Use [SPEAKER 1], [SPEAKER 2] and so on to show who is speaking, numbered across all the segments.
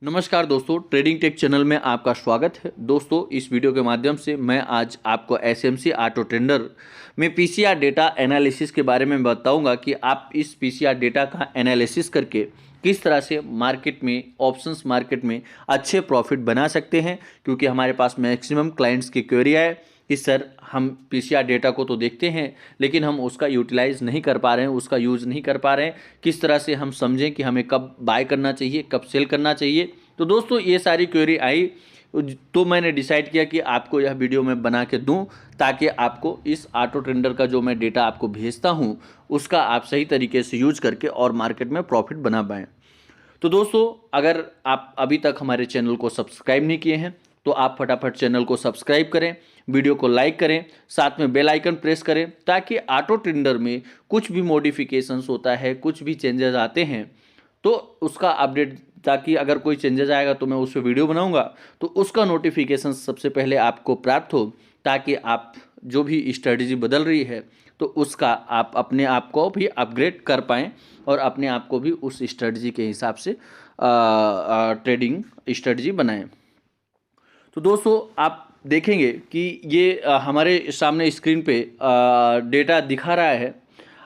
[SPEAKER 1] नमस्कार दोस्तों, trading take channel में आपका स्वागत है। दोस्तों, इस वीडियो के माध्यम से मैं आज आपको एसएमसी ऑटो ट्रेडर में पीसीआर डेटा एनालिसिस के बारे में बताऊंगा कि आप इस पीसीआर डेटा का एनालिसिस करके किस तरह से मार्केट में, ऑप्शंस मार्केट में अच्छे प्रॉफिट बना सकते हैं। क्योंकि हमारे पास मैक्सिमम क्लाइंट्स की क्वेरी है कि सर हम पीसीआर डेटा को तो देखते हैं लेकिन हम उसका यूटिलाइज नहीं कर पा रहे हैं, उसका यूज़ नहीं कर पा रहे हैं। किस तरह से हम समझें कि हमें कब बाय करना चाहिए, कब सेल करना चाहिए। तो दोस्तों, ये सारी क्वेरी आई तो मैंने डिसाइड किया कि आपको यह वीडियो मैं बना के दूं ताकि आपको इस ऑटो ट्रेडर का जो मैं डेटा आपको भेजता हूं उसका आप सही तरीके से यूज करके और मार्केट में प्रॉफिट बना पाएँ। तो दोस्तों, अगर आप अभी तक हमारे चैनल को सब्सक्राइब नहीं किए हैं तो आप फटाफट चैनल को सब्सक्राइब करें, वीडियो को लाइक करें, साथ में बेल आइकन प्रेस करें ताकि ऑटो ट्रेडर में कुछ भी मॉडिफिकेशंस होता है, कुछ भी चेंजेस आते हैं तो उसका अपडेट, ताकि अगर कोई चेंजेस आएगा तो मैं उस पर वीडियो बनाऊंगा तो उसका नोटिफिकेशन सबसे पहले आपको प्राप्त हो, ताकि आप जो भी स्ट्रेटजी बदल रही है तो उसका आप अपने आप को भी अपग्रेड कर पाएँ और अपने आप को भी उस स्ट्रेटजी के हिसाब से ट्रेडिंग स्ट्रेटजी बनाएं। तो दोस्तों, आप देखेंगे कि ये हमारे सामने स्क्रीन पे डेटा दिखा रहा है।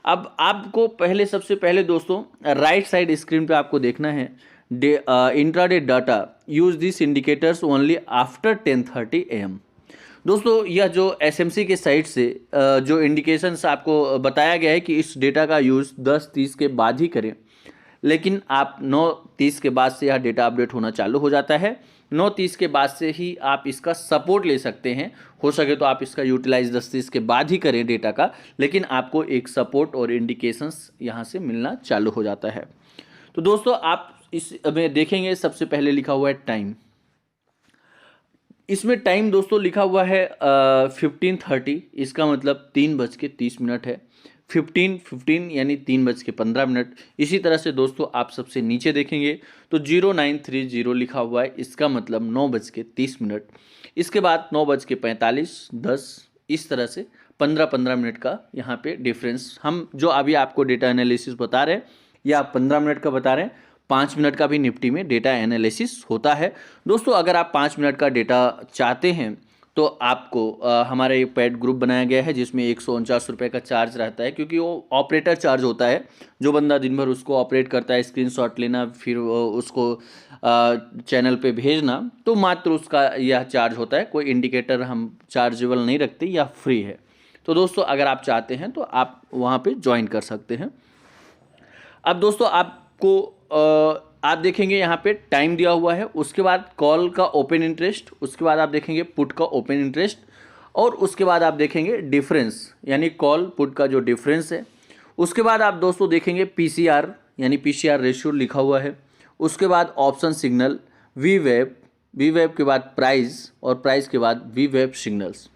[SPEAKER 1] अब आपको सबसे पहले दोस्तों राइट साइड स्क्रीन पे आपको देखना है intraday data, use this indicators only after 10:30 AM। दोस्तों, यह जो एसएमसी के साइट से जो इंडिकेशंस आपको बताया गया है कि इस डेटा का यूज़ 10:30 के बाद ही करें, लेकिन आप 9:30 के बाद से यह डेटा अपडेट होना चालू हो जाता है। 9:30 के बाद से ही आप इसका सपोर्ट ले सकते हैं। हो सके तो आप इसका यूटिलाइज 10:30 के बाद ही करें डेटा का, लेकिन आपको एक सपोर्ट और इंडिकेशंस यहाँ से मिलना चालू हो जाता है। तो दोस्तों, आप इसमें देखेंगे सबसे पहले लिखा हुआ है टाइम। इसमें टाइम दोस्तों लिखा हुआ है 15:30, इसका मतलब 3:30 है। 15:15 यानी 3:15। इसी तरह से दोस्तों आप सबसे नीचे देखेंगे तो 0930 लिखा हुआ है, इसका मतलब 9:30। इसके बाद 9:45, 10, इस तरह से 15-15 मिनट का यहाँ पे डिफरेंस। हम जो अभी आपको डेटा एनालिसिस बता रहे हैं या 15 मिनट का बता रहे हैं, 5 मिनट का भी निफ्टी में डेटा एनालिसिस होता है। दोस्तों, अगर आप 5 मिनट का डेटा चाहते हैं तो आपको हमारा एक पेड ग्रुप बनाया गया है जिसमें 149 का चार्ज रहता है, क्योंकि वो ऑपरेटर चार्ज होता है। जो बंदा दिन भर उसको ऑपरेट करता है, स्क्रीनशॉट लेना, फिर उसको चैनल पे भेजना, तो मात्र उसका यह चार्ज होता है। कोई इंडिकेटर हम चार्जेबल नहीं रखते, या फ्री है। तो दोस्तों, अगर आप चाहते हैं तो आप वहाँ पे ज्वाइन कर सकते हैं। अब दोस्तों, आपको आप देखेंगे यहाँ पे टाइम दिया हुआ है, उसके बाद कॉल का ओपन इंटरेस्ट, उसके बाद आप देखेंगे पुट का ओपन इंटरेस्ट, और उसके बाद आप देखेंगे डिफरेंस, यानी कॉल पुट का जो डिफरेंस है। उसके बाद आप दोस्तों देखेंगे पीसीआर, यानी पीसीआर रेशियो लिखा हुआ है। उसके बाद ऑप्शन सिग्नल, वी वेब के बाद प्राइस, और प्राइस के बाद वी वेब सिग्नल्स।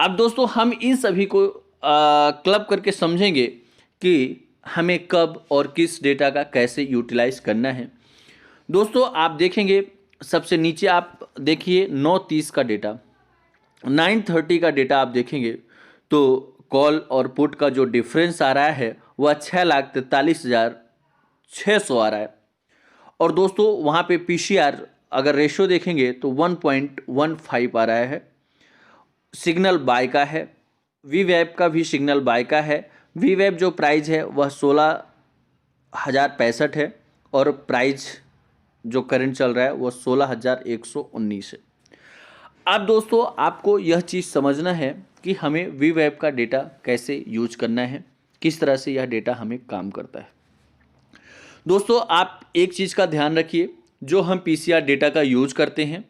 [SPEAKER 1] अब दोस्तों, हम इन सभी को क्लब करके समझेंगे कि हमें कब और किस डेटा का कैसे यूटिलाइज करना है। दोस्तों, आप देखेंगे सबसे नीचे आप देखिए 9:30 का डेटा, 9:30 का डेटा आप देखेंगे तो कॉल और पुट का जो डिफरेंस आ रहा है वह 6,43,600 आ रहा है। और दोस्तों, वहाँ पे पीसीआर अगर रेशियो देखेंगे तो 1.15 आ रहा है। सिग्नल बाय का है, वी वेब का भी सिग्नल बाय का है। वी वेब जो प्राइस है वह 16,065 है, और प्राइस जो करंट चल रहा है वह 16,119 है। अब दोस्तों, आपको यह चीज़ समझना है कि हमें वी वेब का डेटा कैसे यूज करना है, किस तरह से यह डेटा हमें काम करता है। दोस्तों, आप एक चीज़ का ध्यान रखिए, जो हम पीसीआर डेटा का यूज करते हैं,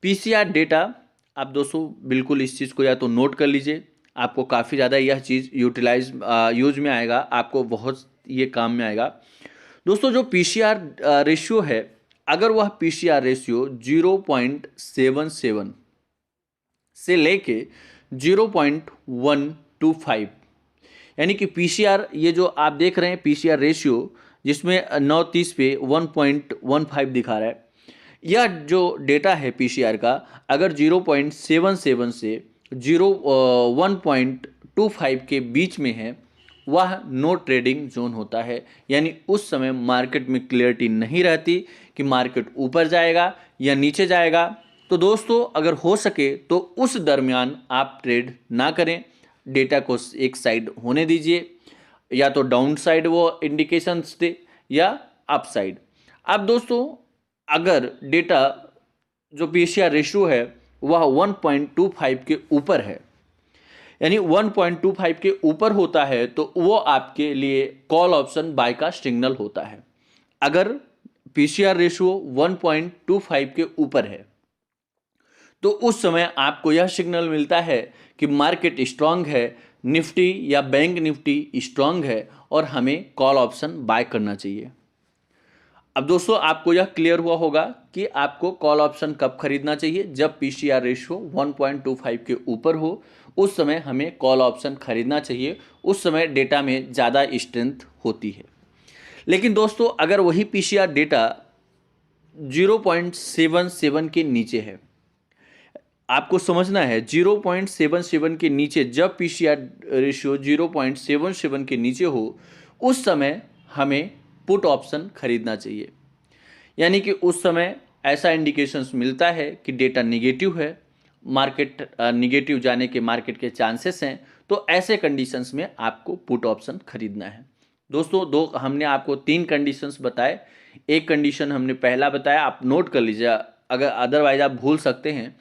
[SPEAKER 1] पीसीआर डेटा, आप दोस्तों बिल्कुल इस चीज़ को या तो नोट कर लीजिए, आपको काफ़ी ज़्यादा यह चीज़ यूज में आएगा, आपको बहुत ये काम में आएगा। दोस्तों, जो पीसीआर रेशियो है, अगर वह पीसीआर रेशियो 0.77 से लेके 0.125, यानी कि पीसीआर, ये जो आप देख रहे हैं पीसीआर रेशियो जिसमें 9:30 पे 1.15 दिखा रहा है, यह जो डेटा है पीसीआर का, अगर 0.77 से 1.25 के बीच में है, वह नो ट्रेडिंग जोन होता है। यानी उस समय मार्केट में क्लियरिटी नहीं रहती कि मार्केट ऊपर जाएगा या नीचे जाएगा। तो दोस्तों अगर हो सके तो उस दरमियान आप ट्रेड ना करें, डेटा को एक साइड होने दीजिए, या तो डाउन साइड वो इंडिकेशंस दे या अप साइड। अब दोस्तों अगर डेटा जो पीसीआर रेशियो है वह 1.25 के ऊपर है, यानी 1.25 के ऊपर होता है, तो वो आपके लिए कॉल ऑप्शन बाय का सिग्नल होता है। अगर पीसीआर रेशियो 1.25 के ऊपर है तो उस समय आपको यह सिग्नल मिलता है कि मार्केट स्ट्रांग है, निफ्टी या बैंक निफ्टी स्ट्रांग है और हमें कॉल ऑप्शन बाय करना चाहिए। अब दोस्तों आपको यह क्लियर हुआ होगा कि आपको कॉल ऑप्शन कब खरीदना चाहिए। जब पीसीआर रेशियो 1.25 के ऊपर हो उस समय हमें कॉल ऑप्शन खरीदना चाहिए, उस समय डेटा में ज़्यादा स्ट्रेंथ होती है। लेकिन दोस्तों अगर वही पीसीआर डेटा 0.77 के नीचे है, आपको समझना है 0.77 के नीचे, जब पीसीआर रेशियो 0.77 के नीचे हो उस समय हमें पुट ऑप्शन खरीदना चाहिए। यानी कि उस समय ऐसा इंडिकेशंस मिलता है कि डेटा निगेटिव है, मार्केट निगेटिव जाने के मार्केट के चांसेस हैं, तो ऐसे कंडीशंस में आपको पुट ऑप्शन खरीदना है। दोस्तों दो हमने आपको 3 कंडीशंस बताए। एक कंडीशन हमने पहला बताया, आप नोट कर लीजिए, अगर अदरवाइज आप भूल सकते हैं।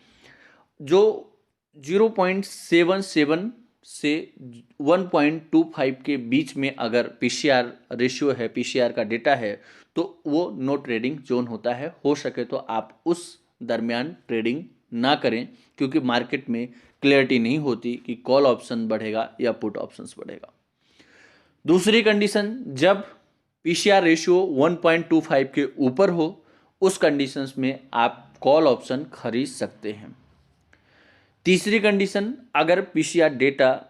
[SPEAKER 1] जो 0.77 से 1.25 के बीच में अगर पीसीआर रेशियो है, पीसीआर का डेटा है, तो वो नो ट्रेडिंग जोन होता है। हो सके तो आप उस दरमियान ट्रेडिंग ना करें, क्योंकि मार्केट में क्लियरिटी नहीं होती कि कॉल ऑप्शन बढ़ेगा या पुट ऑप्शंस बढ़ेगा। दूसरी कंडीशन, जब पीसीआर रेशियो 1.25 के ऊपर हो उस कंडीशंस में आप कॉल ऑप्शन खरीद सकते हैं। तीसरी कंडीशन, अगर पीसीआर डेटा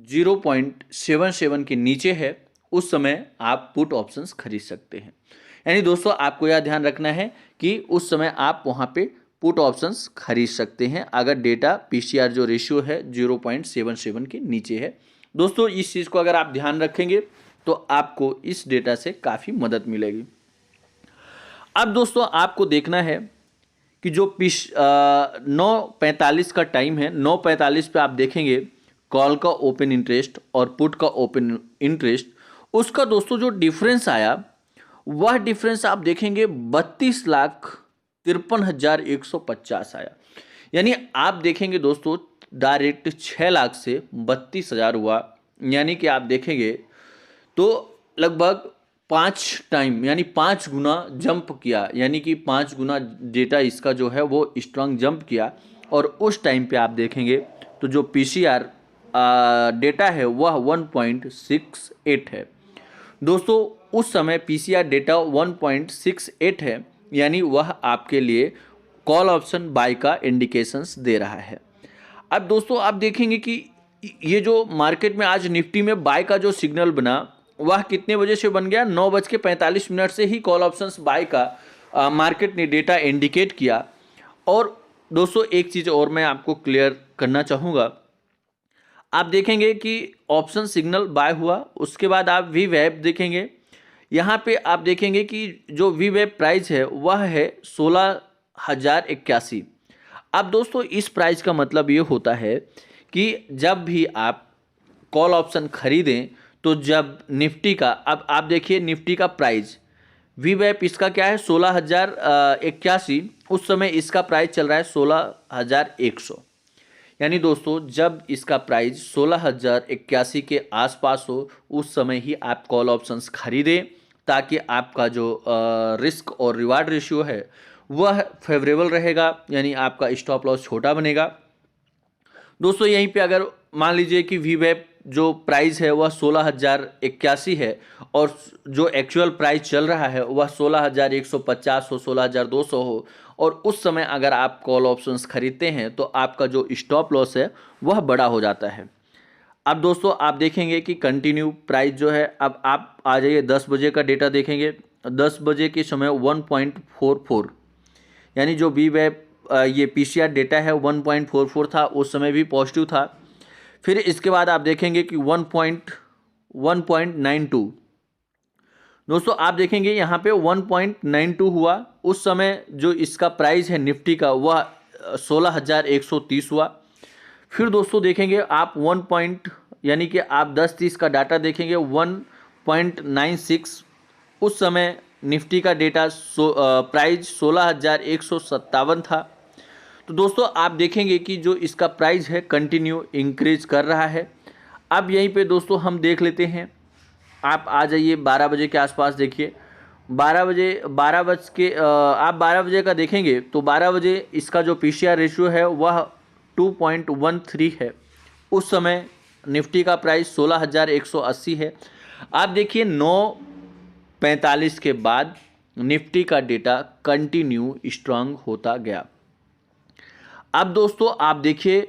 [SPEAKER 1] 0.77 के नीचे है उस समय आप पुट ऑप्शंस खरीद सकते हैं। यानी दोस्तों आपको यह ध्यान रखना है कि उस समय आप वहाँ पे पुट ऑप्शंस खरीद सकते हैं अगर डेटा पीसीआर जो रेशियो है 0.77 के नीचे है। दोस्तों इस चीज़ को अगर आप ध्यान रखेंगे तो आपको इस डेटा से काफ़ी मदद मिलेगी। अब दोस्तों आपको देखना है कि जो 9:45 का टाइम है, 9:45 पे आप देखेंगे कॉल का ओपन इंटरेस्ट और पुट का ओपन इंटरेस्ट, उसका दोस्तों जो डिफरेंस आया वह डिफरेंस आप देखेंगे 32,53,150 आया। यानी आप देखेंगे दोस्तों डायरेक्ट 6 लाख से 32,000 हुआ। यानी कि आप देखेंगे तो लगभग 5 टाइम यानी 5 गुना जंप किया, यानी कि 5 गुना डेटा इसका जो है वो स्ट्रांग जंप किया। और उस टाइम पे आप देखेंगे तो जो पीसीआर डेटा है वह 1.68 है। दोस्तों उस समय पीसीआर डेटा 1.68 है, यानी वह आपके लिए कॉल ऑप्शन बाय का इंडिकेशंस दे रहा है। अब दोस्तों आप देखेंगे कि ये जो मार्केट में आज निफ्टी में बाय का जो सिग्नल बना वह कितने बजे से बन गया, 9:45 से ही कॉल ऑप्शंस बाय का मार्केट ने डेटा इंडिकेट किया। और दोस्तों एक चीज़ और मैं आपको क्लियर करना चाहूँगा, आप देखेंगे कि ऑप्शन सिग्नल बाय हुआ, उसके बाद आप वी वेब देखेंगे, यहाँ पे आप देखेंगे कि जो वी वेब प्राइस है वह है 16,081। अब दोस्तों इस प्राइस का मतलब ये होता है कि जब भी आप कॉल ऑप्शन खरीदें तो जब निफ्टी का, अब आप देखिए निफ्टी का प्राइस वी वेब इसका क्या है 16,081, उस समय इसका प्राइस चल रहा है 16,100। यानी दोस्तों जब इसका प्राइस 16,081 के आसपास हो उस समय ही आप कॉल ऑप्शंस खरीदें, ताकि आपका जो रिस्क और रिवार्ड रेशियो है वह फेवरेबल रहेगा, यानी आपका स्टॉप लॉस छोटा बनेगा। दोस्तों यहीं पे अगर मान लीजिए कि वी वेब जो प्राइस है वह 16,081 है और जो एक्चुअल प्राइस चल रहा है वह 16,150 हो, 16,200 हो, और उस समय अगर आप कॉल ऑप्शंस खरीदते हैं तो आपका जो स्टॉप लॉस है वह बड़ा हो जाता है। अब दोस्तों आप देखेंगे कि कंटिन्यू प्राइस जो है, अब आप आ जाइए 10 बजे का डेटा देखेंगे, 10 बजे के समय 1.44, यानी जो वी वेब ये पीसीआर डेटा है 1.44 था, उस समय भी पॉजिटिव था। फिर इसके बाद आप देखेंगे कि 1.92। दोस्तों आप देखेंगे यहाँ पे 1.92 हुआ। उस समय जो इसका प्राइस है निफ्टी का वह 16,130 हुआ। फिर दोस्तों देखेंगे आप यानी कि आप 10-30 का डाटा देखेंगे 1.96। उस समय निफ्टी का डेटा प्राइस 16,157 था। तो दोस्तों आप देखेंगे कि जो इसका प्राइस है कंटिन्यू इंक्रीज कर रहा है। अब यहीं पे दोस्तों हम देख लेते हैं, आप आ जाइए 12 बजे के आसपास देखिए। 12 बजे आप 12 बजे का देखेंगे तो 12 बजे इसका जो पीसीआर रेशियो है वह 2.13 है। उस समय निफ्टी का प्राइस 16,180 है। आप देखिए 9:45 के बाद निफ्टी का डेटा कंटिन्यू स्ट्रांग होता गया। अब दोस्तों आप देखिए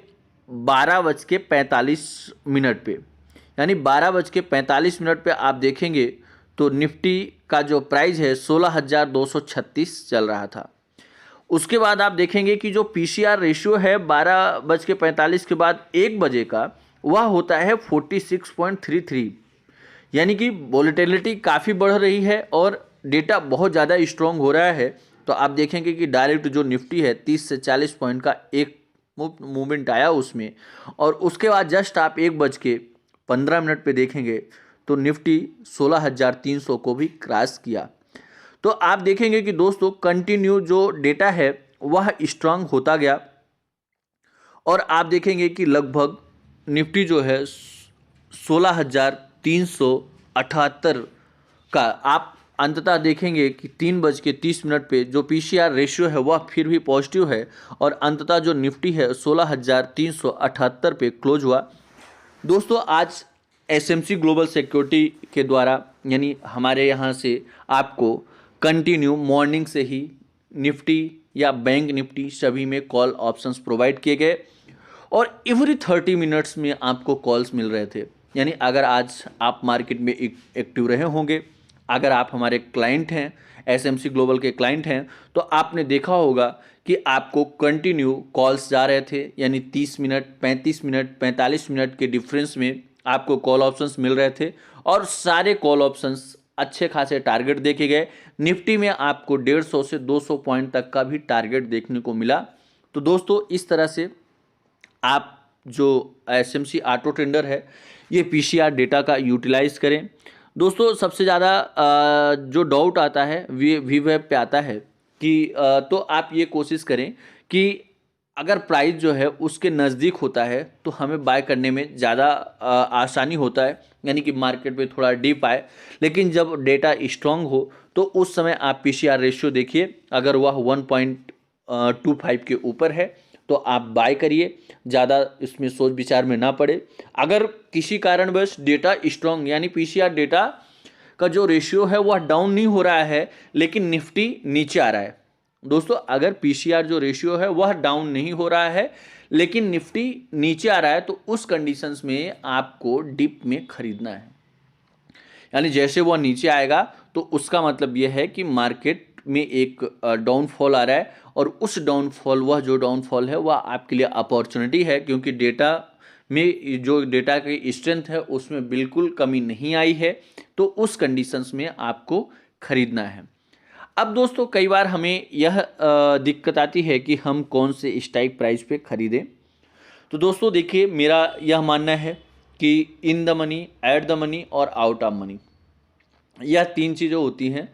[SPEAKER 1] 12:45 पे, यानी 12:45 पे आप देखेंगे तो निफ्टी का जो प्राइस है 16,236 चल रहा था। उसके बाद आप देखेंगे कि जो पीसीआर रेशियो है 12:45 के बाद 1 बजे का वह होता है 46.33, यानी कि वोलेटिलिटी काफ़ी बढ़ रही है और डेटा बहुत ज़्यादा स्ट्रॉन्ग हो रहा है। तो आप देखेंगे कि डायरेक्ट जो निफ्टी है 30 से 40 पॉइंट का एक मूवमेंट आया उसमें, और उसके बाद जस्ट आप 1:15 पे देखेंगे तो निफ्टी 16,300 को भी क्रॉस किया। तो आप देखेंगे कि दोस्तों कंटिन्यू जो डेटा है वह स्ट्रांग होता गया, और आप देखेंगे कि लगभग निफ्टी जो है 16,378 का आप अंततः देखेंगे कि 3:30 पे जो पीसीआर रेशियो है वह फिर भी पॉजिटिव है, और अंततः जो निफ्टी है 16,378 पे क्लोज हुआ। दोस्तों आज एसएमसी ग्लोबल सिक्योरिटी के द्वारा, यानी हमारे यहाँ से आपको कंटिन्यू मॉर्निंग से ही निफ्टी या बैंक निफ्टी सभी में कॉल ऑप्शंस प्रोवाइड किए गए, और एवरी 30 मिनट्स में आपको कॉल्स मिल रहे थे। यानी अगर आज आप मार्केट में एक्टिव रहे होंगे, अगर आप हमारे क्लाइंट हैं, एसएमसी ग्लोबल के क्लाइंट हैं, तो आपने देखा होगा कि आपको कंटिन्यू कॉल्स जा रहे थे, यानी 30 मिनट, 35 मिनट, 45 मिनट के डिफरेंस में आपको कॉल ऑप्शंस मिल रहे थे, और सारे कॉल ऑप्शंस अच्छे खासे टारगेट देखे गए। निफ्टी में आपको 150 से 200 पॉइंट तक का भी टारगेट देखने को मिला। तो दोस्तों इस तरह से आप जो एसएमसी ऑटो ट्रेडर है ये पीसीआर डेटा का यूटिलाइज करें। दोस्तों सबसे ज़्यादा जो डाउट आता है वीवेब पे आता है कि तो आप ये कोशिश करें कि अगर प्राइस जो है उसके नज़दीक होता है तो हमें बाय करने में ज़्यादा आसानी होता है, यानी कि मार्केट में थोड़ा डीप आए। लेकिन जब डेटा स्ट्रांग हो तो उस समय आप पीसीआर रेशियो देखिए, अगर वह 1.25 के ऊपर है तो आप बाय करिए, ज़्यादा इसमें सोच विचार में ना पड़े। अगर किसी कारणवश डेटा स्ट्रांग यानी पीसीआर डेटा का जो रेशियो है वह डाउन नहीं हो रहा है लेकिन निफ्टी नीचे आ रहा है, दोस्तों अगर पीसीआर जो रेशियो है वह डाउन नहीं हो रहा है लेकिन निफ्टी नीचे आ रहा है, तो उस कंडीशंस में आपको डिप में खरीदना है। यानी जैसे वह नीचे आएगा तो उसका मतलब यह है कि मार्केट में एक डाउनफॉल आ रहा है, और उस डाउनफॉल जो डाउनफॉल है वह आपके लिए अपॉर्चुनिटी है, क्योंकि डेटा में जो डेटा की स्ट्रेंथ है उसमें बिल्कुल कमी नहीं आई है। तो उस कंडीशंस में आपको खरीदना है। अब दोस्तों कई बार हमें यह दिक्कत आती है कि हम कौन से स्ट्राइक प्राइस पे खरीदें। तो दोस्तों देखिए मेरा यह मानना है कि in the money, at the money और आउट ऑफ मनी, यह तीन चीज़ें होती हैं।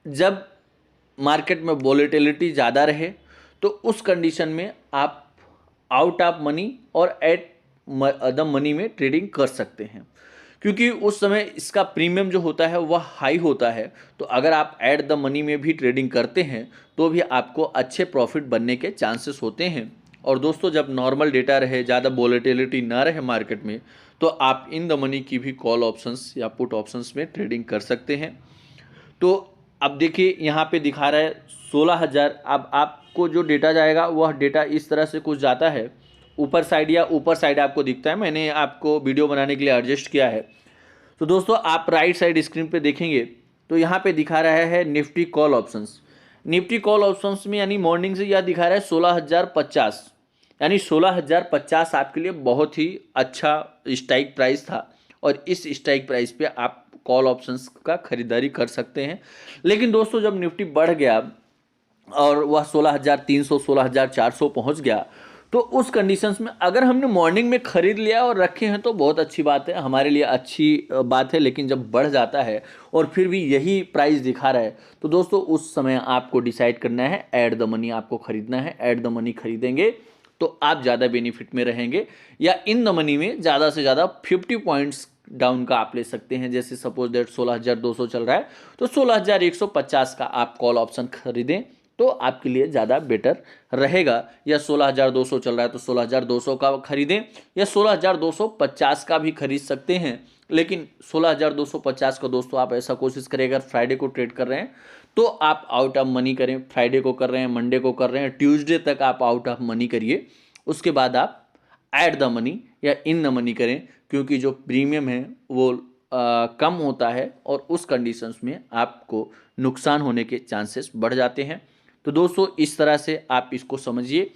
[SPEAKER 1] जब मार्केट में वोलेटिलिटी ज़्यादा रहे तो उस कंडीशन में आप आउट ऑफ मनी और एट द मनी में ट्रेडिंग कर सकते हैं, क्योंकि उस समय इसका प्रीमियम जो होता है वह हाई होता है। तो अगर आप एट द मनी में भी ट्रेडिंग करते हैं तो भी आपको अच्छे प्रॉफिट बनने के चांसेस होते हैं। और दोस्तों जब नॉर्मल डेटा रहे, ज़्यादा वोलेटिलिटी ना रहे मार्केट में, तो आप इन द मनी की भी कॉल ऑप्शंस या पुट ऑप्शंस में ट्रेडिंग कर सकते हैं। तो अब देखिए यहाँ पे दिखा रहा है 16,000। अब आपको जो डेटा जाएगा वह डेटा इस तरह से कुछ जाता है, ऊपर साइड या ऊपर साइड आपको दिखता है। मैंने आपको वीडियो बनाने के लिए एडजस्ट किया है। तो दोस्तों आप राइट साइड स्क्रीन पे देखेंगे तो यहाँ पे दिखा रहा है Nifty call options. Nifty call options में यानी मॉर्निंग से यह दिखा रहा है 16,050, यानी 16,050 आपके लिए बहुत ही अच्छा स्ट्राइक प्राइस था। और इस स्ट्राइक प्राइस पे आप कॉल ऑप्शंस का खरीदारी कर सकते हैं। लेकिन दोस्तों जब निफ्टी बढ़ गया और वह 16,300 16,400 पहुंच गया, तो उस कंडीशंस में अगर हमने मॉर्निंग में खरीद लिया और रखे हैं तो बहुत अच्छी बात है, हमारे लिए अच्छी बात है। लेकिन जब बढ़ जाता है और फिर भी यही प्राइस दिखा रहा है, तो दोस्तों उस समय आपको डिसाइड करना है, ऐड द मनी आपको खरीदना है। ऐड द मनी खरीदेंगे तो आप ज़्यादा बेनिफिट में रहेंगे, या इन द मनी में ज़्यादा से ज़्यादा 50 पॉइंट्स डाउन का आप ले सकते हैं। जैसे सपोज दैट 16,200 चल रहा है तो 16,150 का आप कॉल ऑप्शन खरीदें तो आपके लिए ज़्यादा बेटर रहेगा। या 16,200 चल रहा है तो 16,200 का खरीदें, या 16,250 का भी खरीद सकते हैं। लेकिन 16,250 का दोस्तों आप ऐसा कोशिश करें, अगर फ्राइडे को ट्रेड कर रहे हैं तो आप आउट ऑफ मनी करें। फ्राइडे को कर रहे हैं, मंडे को कर रहे हैं, ट्यूसडे तक आप आउट ऑफ मनी करिए, उसके बाद आप ऐड द मनी या इन द मनी करें, क्योंकि जो प्रीमियम है वो कम होता है और उस कंडीशंस में आपको नुकसान होने के चांसेस बढ़ जाते हैं। तो दोस्तों इस तरह से आप इसको समझिए।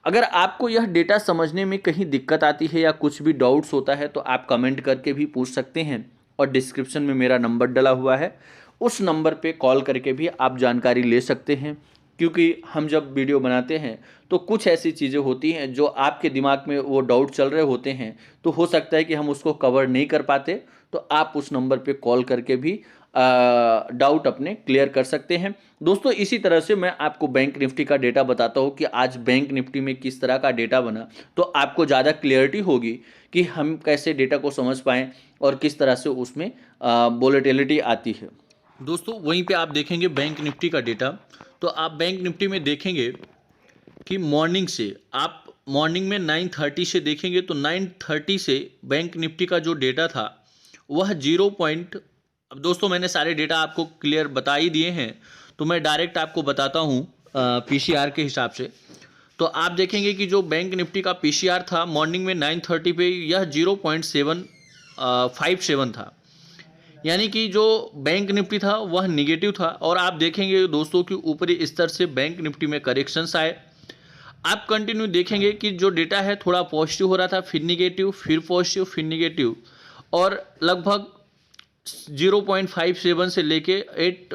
[SPEAKER 1] अगर आपको यह डेटा समझने में कहीं दिक्कत आती है या कुछ भी डाउट्स होता है तो आप कमेंट करके भी पूछ सकते हैं, और डिस्क्रिप्शन में मेरा नंबर डला हुआ है, उस नंबर पे कॉल करके भी आप जानकारी ले सकते हैं। क्योंकि हम जब वीडियो बनाते हैं तो कुछ ऐसी चीज़ें होती हैं जो आपके दिमाग में वो डाउट चल रहे होते हैं, तो हो सकता है कि हम उसको कवर नहीं कर पाते, तो आप उस नंबर पे कॉल करके भी डाउट अपने क्लियर कर सकते हैं। दोस्तों इसी तरह से मैं आपको बैंक निफ्टी का डेटा बताता हूँ कि आज बैंक निफ्टी में किस तरह का डेटा बना, तो आपको ज़्यादा क्लियरिटी होगी कि हम कैसे डेटा को समझ पाएँ और किस तरह से उसमें वोलेटिलिटी आती है। दोस्तों वहीं पे आप देखेंगे बैंक निफ्टी का डेटा, तो आप बैंक निफ्टी में देखेंगे कि मॉर्निंग से आप मॉर्निंग में 9:30 से देखेंगे तो 9:30 से बैंक निफ्टी का जो डेटा था वह 0 पॉइंट, अब दोस्तों मैंने सारे डेटा आपको क्लियर बता ही दिए हैं, तो मैं डायरेक्ट आपको बताता हूँ पीसीआर के हिसाब से। तो आप देखेंगे कि जो बैंक निफ्टी का पीसीआर था मॉर्निंग में 9:30 पे यह 0.757 था, यानी कि जो बैंक निफ्टी था वह निगेटिव था। और आप देखेंगे दोस्तों कि ऊपरी स्तर से बैंक निफ्टी में करेक्शंस आए। आप कंटिन्यू देखेंगे कि जो डेटा है थोड़ा पॉजिटिव हो रहा था, फिर निगेटिव, फिर पॉजिटिव, फिर निगेटिव, और लगभग 0.57 से लेके 8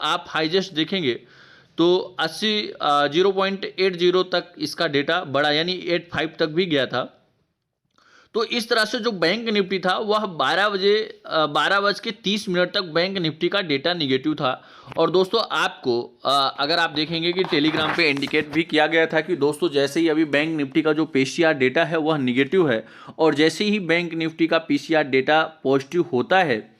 [SPEAKER 1] आप हाईएस्ट देखेंगे तो 0.80 तक इसका डेटा बढ़ा, यानी 85 तक भी गया था। तो इस तरह से जो बैंक निफ्टी था वह 12:30 तक बैंक निफ्टी का डेटा निगेटिव था। और दोस्तों आपको अगर आप देखेंगे कि टेलीग्राम पे इंडिकेट भी किया गया था कि दोस्तों जैसे ही अभी बैंक निफ्टी का जो पीसीआर डेटा है वह निगेटिव है, और जैसे ही बैंक निफ्टी का पीसीआर डेटा पॉजिटिव होता है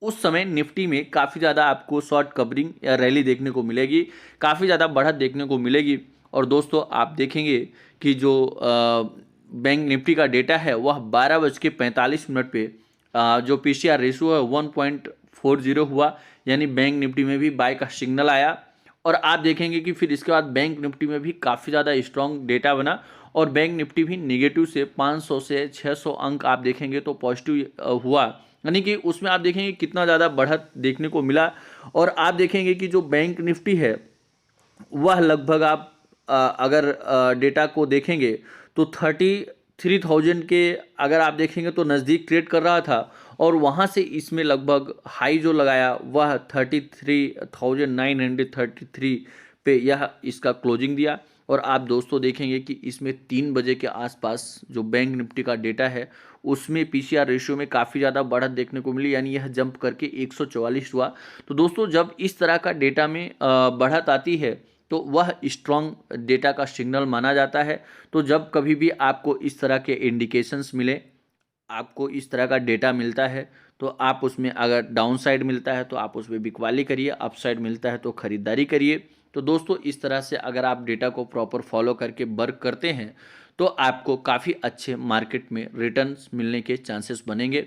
[SPEAKER 1] उस समय निफ्टी में काफ़ी ज़्यादा आपको शॉर्ट कवरिंग या रैली देखने को मिलेगी, काफ़ी ज़्यादा बढ़त देखने को मिलेगी। और दोस्तों आप देखेंगे कि जो बैंक निफ्टी का डेटा है वह 12:45 पे जो पीसीआर रेशियो है 1.40 हुआ, यानी बैंक निफ्टी में भी बाय का सिग्नल आया। और आप देखेंगे कि फिर इसके बाद बैंक निफ्टी में भी काफ़ी ज़्यादा स्ट्रॉन्ग डेटा बना, और बैंक निफ्टी भी निगेटिव से 500 से 600 अंक आप देखेंगे तो पॉजिटिव हुआ, यानी कि उसमें आप देखेंगे कितना ज़्यादा बढ़त देखने को मिला। और आप देखेंगे कि जो बैंक निफ्टी है वह लगभग आप अगर डेटा को देखेंगे तो 33,000 के अगर आप देखेंगे तो नज़दीक ट्रेड कर रहा था, और वहाँ से इसमें लगभग हाई जो लगाया वह 33,933 पे यह इसका क्लोजिंग दिया। और आप दोस्तों देखेंगे कि इसमें 3 बजे के आसपास जो बैंक निफ्टी का डेटा है उसमें पीसीआर रेशियो में काफ़ी ज़्यादा बढ़त देखने को मिली, यानी यह जंप करके 144 हुआ। तो दोस्तों जब इस तरह का डेटा में बढ़त आती है तो वह स्ट्रॉन्ग डेटा का सिग्नल माना जाता है। तो जब कभी भी आपको इस तरह के इंडिकेशंस मिले, आपको इस तरह का डेटा मिलता है, तो आप उसमें अगर डाउन साइड मिलता है तो आप उसमें बिकवाली करिए, अप साइड मिलता है तो ख़रीदारी करिए। तो दोस्तों इस तरह से अगर आप डेटा को प्रॉपर फॉलो करके वर्क करते हैं तो आपको काफ़ी अच्छे मार्केट में रिटर्न्स मिलने के चांसेस बनेंगे।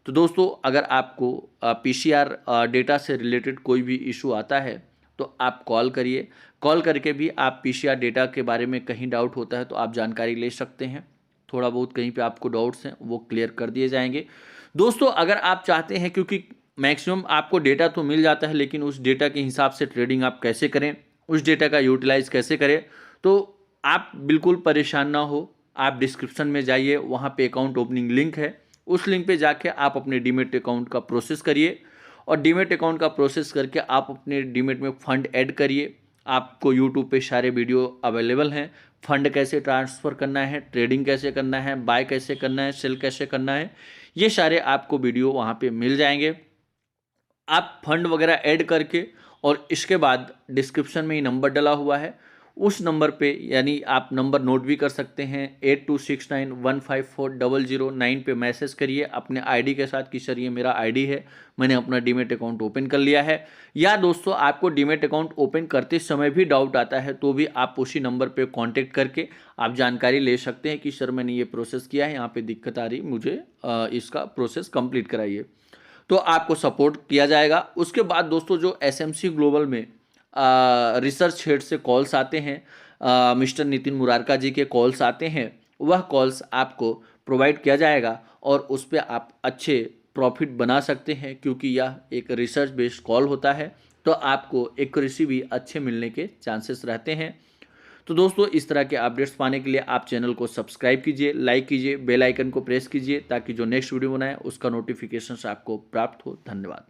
[SPEAKER 1] तो दोस्तों अगर आपको पीसीआर डेटा से रिलेटेड कोई भी इशू आता है तो आप कॉल करिए, कॉल करके भी आप पीसीआर डेटा के बारे में कहीं डाउट होता है तो आप जानकारी ले सकते हैं। थोड़ा बहुत कहीं पे आपको डाउट्स हैं वो क्लियर कर दिए जाएंगे। दोस्तों अगर आप चाहते हैं, क्योंकि मैक्सिमम आपको डेटा तो मिल जाता है, लेकिन उस डेटा के हिसाब से ट्रेडिंग आप कैसे करें, उस डेटा का यूटिलाइज कैसे करें, तो आप बिल्कुल परेशान ना हो, आप डिस्क्रिप्शन में जाइए, वहाँ पे अकाउंट ओपनिंग लिंक है, उस लिंक पे जाके आप अपने डीमेट अकाउंट का प्रोसेस करिए और डीमेट अकाउंट का प्रोसेस करके आप अपने डीमेट में फंड ऐड करिए। आपको यूट्यूब पे सारे वीडियो अवेलेबल हैं, फंड कैसे ट्रांसफ़र करना है, ट्रेडिंग कैसे करना है, बाय कैसे करना है, सेल कैसे करना है, ये सारे आपको वीडियो वहाँ पे मिल जाएंगे। आप फंड वगैरह ऐड करके और इसके बाद डिस्क्रिप्शन में ही नंबर डला हुआ है, उस नंबर पे यानी आप नंबर नोट भी कर सकते हैं, 8269154009 पे मैसेज करिए अपने आईडी के साथ कि सर ये मेरा आईडी है, मैंने अपना डीमेट अकाउंट ओपन कर लिया है। या दोस्तों आपको डीमेट अकाउंट ओपन करते समय भी डाउट आता है तो भी आप उसी नंबर पे कांटेक्ट करके आप जानकारी ले सकते हैं कि सर मैंने ये प्रोसेस किया है, यहाँ पे दिक्कत आ रही, मुझे इसका प्रोसेस कंप्लीट कराइए, तो आपको सपोर्ट किया जाएगा। उसके बाद दोस्तों जो एसएमसी ग्लोबल में रिसर्च हेड से कॉल्स आते हैं, मिस्टर नितिन मुरारका जी के कॉल्स आते हैं, वह कॉल्स आपको प्रोवाइड किया जाएगा और उस पर आप अच्छे प्रॉफिट बना सकते हैं, क्योंकि यह एक रिसर्च बेस्ड कॉल होता है, तो आपको एक्यूरेसी भी अच्छे मिलने के चांसेस रहते हैं। तो दोस्तों इस तरह के अपडेट्स पाने के लिए आप चैनल को सब्सक्राइब कीजिए, लाइक कीजिए, बेल आइकन को प्रेस कीजिए ताकि जो नेक्स्ट वीडियो बनाए उसका नोटिफिकेशन आपको प्राप्त हो। धन्यवाद।